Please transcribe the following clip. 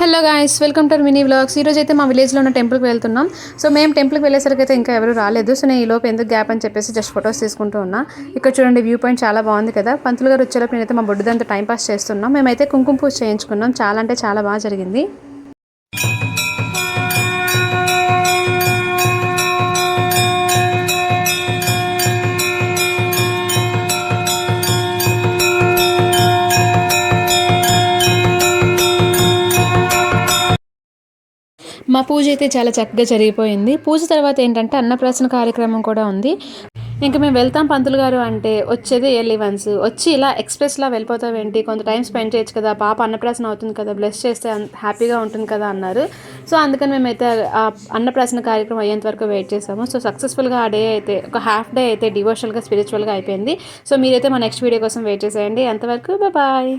Hello guys, welcome to mini vlogs. ఈరోజు అయితే మా విలేజ్లో ఉన్న టెంపుల్కి వెళ్తున్నాం. సో మేము టెంపుల్కి వెళ్ళేసరికి అయితే ఇంకా ఎవరు రాలేదు. సో నేను ఈ లోపు ఎందుకు గ్యాప్ అని చెప్పేసి జస్ట్ ఫొటోస్ తీసుకుంటూ ఉన్నా. ఇక్కడ చూడండి, వ్యూ పాయింట్ చాలా బాగుంది కదా. పంతులు గారు వచ్చేలోపు నేనైతే మా బొడ్డుదంతా టైం పాస్ చేస్తున్నాం. మేమైతే కుంకుమ పూజ చేయించుకున్నాం. చాలా అంటే చాలా బాగా జరిగింది. మా పూజ అయితే చాలా చక్కగా జరిగిపోయింది. పూజ తర్వాత ఏంటంటే అన్నప్రాసన కార్యక్రమం కూడా ఉంది. ఇంకా మేము వెళ్తాం పంతులు గారు అంటే వచ్చేది ఎర్లీ వన్స్ వచ్చి ఇలా ఎక్స్ప్రెస్లా వెళ్ళిపోతావేంటి, కొంత టైం స్పెండ్ చేయొచ్చు కదా, పాప అన్నప్రాసన అవుతుంది కదా, బ్లెస్ చేస్తే హ్యాపీగా ఉంటుంది కదా అన్నారు. సో అందుకని మేమైతే ఆ అన్నప్రాసన కార్యక్రమం అయ్యేంత వరకు వెయిట్ చేసాము. సో సక్సెస్ఫుల్గా ఆ డే అయితే ఒక హాఫ్ డే అయితే డివోషనల్గా స్పిరిచువల్గా అయిపోయింది. సో మీరైతే మా నెక్స్ట్ వీడియో కోసం వెయిట్ చేసేయండి. అంతవరకు బాయ్.